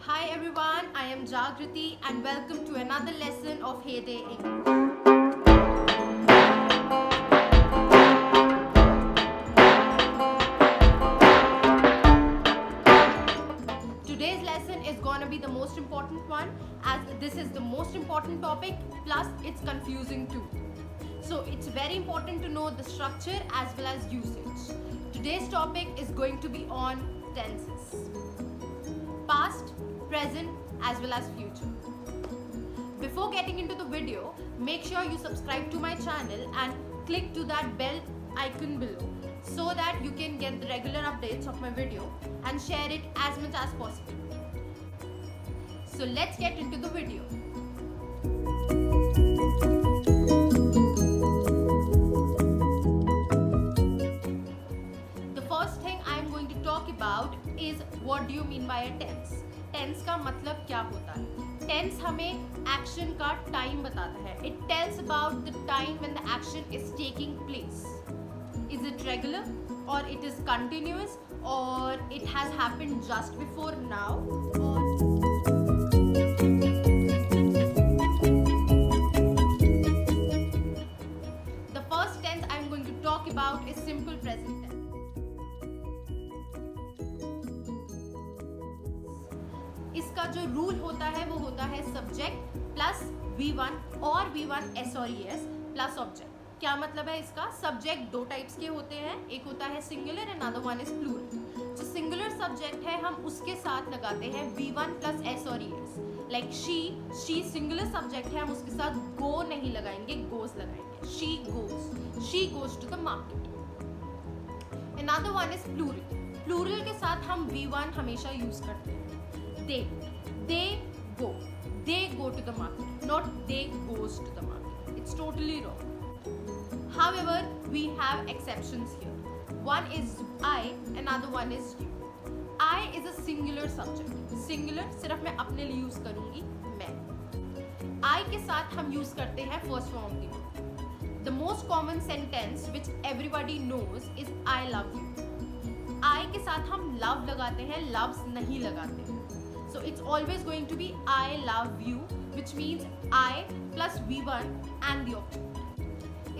Hi everyone, I am Jagriti and welcome to another lesson of Heyday English. Today's lesson is gonna be the most important one as this is the most important topic plus it's confusing too. So it's very important to know the structure as well as usage. Today's topic is going to be on tenses. Past, present as well as future. Before getting into the video, make sure you subscribe to my channel and click to that bell icon below so that you can get the regular updates of my video and share it as much as possible. So let's get into the video. The first thing I am going to talk about is what do you mean by a tense? Tense का मतलब क्या होता है? Tense हमें action का time बताता है. It tells about the time when the action is taking place. Is it regular और इट इज कंटिन्यूअस और it has happened just before now the first tense I am going to talk about is simple present tense. इसका जो rule होता है वो होता है subject plus V1 और V1 S और ES प्लस ऑब्जेक्ट. क्या मतलब है इसका? सब्जेक्ट दो टाइप्स के होते हैं, एक होता है singular and other one is plural. जो सिंगुलर सब्जेक्ट है हम उसके साथ लगाते हैं V1 प्लस S और ES. Like she singular subject है, हम उसके साथ गो नहीं लगाएंगे, गोज लगाएंगे. She goes to the market. Another one is plural. Plural के साथ हम V1 हमेशा यूज करते हैं. They go to the market, not they goes to the market. It's totally wrong. However, we have exceptions here. One is I, another one is you. I is a singular subject. Singular सिर्फ मैं अपने लिए use करूंगी, मैं. I के साथ हम use करते हैं first form के लिए. The most common sentence which everybody knows is I love you. I के साथ हम love लगाते हैं, loves नहीं लगाते हैं. So it's always going to be I love you, which means I plus V1 and the object.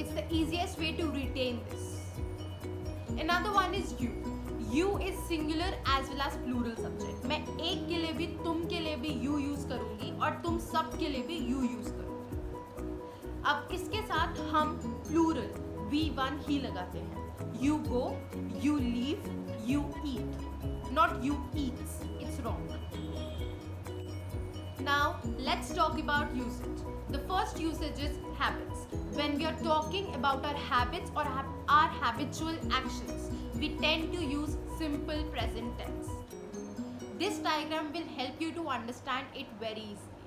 It's the easiest way to retain this. Another one is you. You is singular as well as plural subject. मैं एक के लिए भी, तुम के लिए भी you use करूंगी और तुम सब के लिए भी you use करूंगी. अब इसके साथ हम plural V1 ही लगाते हैं. You go, you leave, you eat. Not you eats. It's wrong. Now let's talk about usage. The first usage is habits. When we are talking about our habits or our habitual actions, we tend to use simple present tense. This diagram will help you to understand it very easily.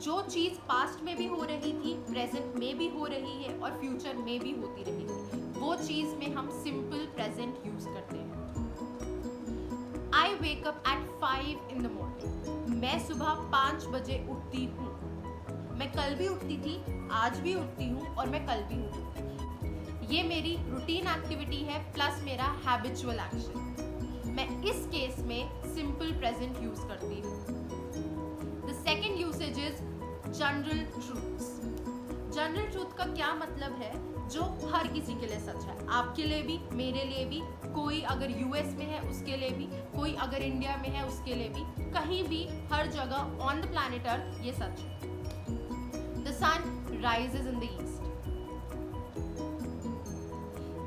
जो चीज past में भी हो रही थी, present में भी हो रही है और फ्यूचर में भी होती रहेगी, वो चीज में हम सिंपल प्रेजेंट यूज करते हैं. I wake up at 5 in the morning. मैं सुबह 5 बजे उठती हूँ. मैं कल भी उठती थी, आज भी उठती हूँ और मैं कल भी उठूँगी. ये मेरी रूटीन एक्टिविटी है प्लस मेरा हैबिचुअल एक्शन. मैं इस केस में सिंपल प्रेजेंट यूज करती हूँ. The second usage is general truths. General truth का क्या मतलब है? जो हर किसी के लिए सच है, आपके लिए भी, मेरे लिए भी, कोई अगर यूएस में है उसके लिए भी, कोई अगर इंडिया में है उसके लिए भी, कहीं भी, हर जगह ऑन द प्लैनेट अर्थ ये सच है. The sun rises in the east.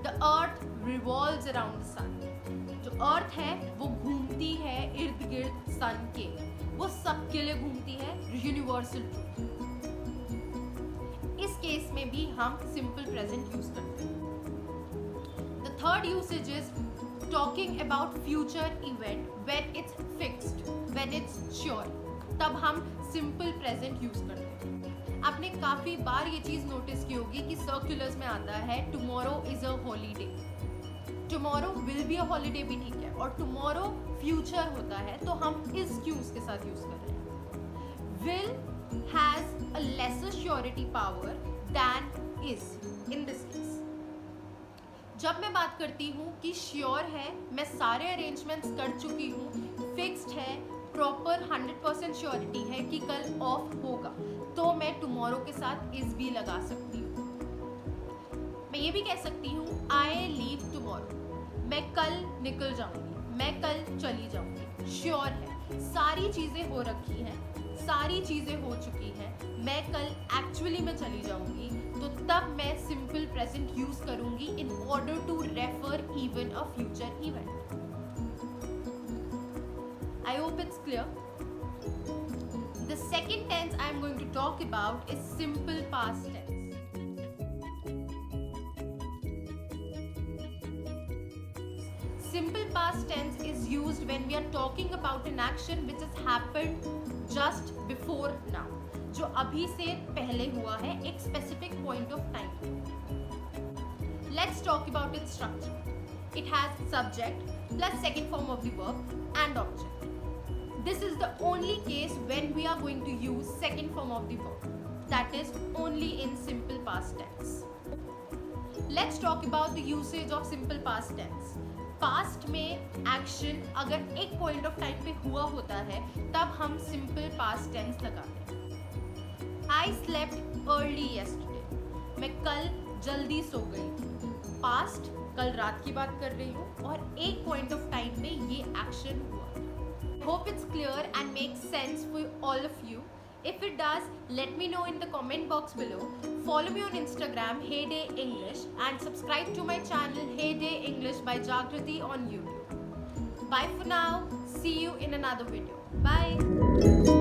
The earth revolves around the sun. जो अर्थ है वो घूमती है इर्द गिर्द सन के, वो सबके लिए घूमती है. Universal truth. इस केस में भी हम सिंपल प्रेजेंट यूज करते हैं. The third usage is talking about future event when it's fixed, when it's sure, तब हम सिंपल प्रेजेंट यूज करते हैं. आपने काफी बार ये चीज नोटिस की होगी कि सर्कुलर्स में आता है tomorrow is a holiday. Tomorrow will be a holiday भी ठीक है, और टुमारो फ्यूचर होता है तो हम इस क्यों उसके साथ यूज कर रहे हैं. Will has a lesser surety power than is in this case. जब मैं बात करती हूँ कि श्योर है, मैं सारे अरेंजमेंट्स कर चुकी हूँ, फिक्स्ड है, प्रॉपर 100% श्योरिटी है कि कल ऑफ होगा, तो मैं टुमारो के साथ इज भी लगा सकती हूँ। मैं ये भी कह सकती हूँ आई लीव टुमारो, मैं कल निकल जाऊंगी, मैं कल चली जाऊंगी। श्योर है, सारी चीजें हो रखी हैं, सारी चीजें हो चुकी हैं, मैं कल एक्चुअली में चली जाऊंगी, तो तब मैं सिंपल प्रेजेंट यूज करूंगी in order to refer even a future event. I hope it's clear. The second tense I am going to talk about is simple past tense. Simple past tense is used when we are talking about an action which has happened just before now, जो अभी से पहले हुआ है एक specific point of time. Let's talk about its structure. It has subject plus second form of the verb and object. This is the only case when we are going to use second form of the verb. That is only in simple past tense. Let's talk about the usage of simple past tense. Past में action अगर एक point of time पे हुआ होता है तब हम simple past tense लगाते हैं। I slept early yesterday. मैं कल जल्दी सो गई थी। Past कल रात की बात कर रही हूँ और एक point of time में ये action हुआ। Hope it's clear and makes sense for all of you. If it does, let me know in the comment box below. Follow me on Instagram, Heyday English, and subscribe to my channel, Heyday English by Jagrati on YouTube. Bye for now. See you in another video. Bye.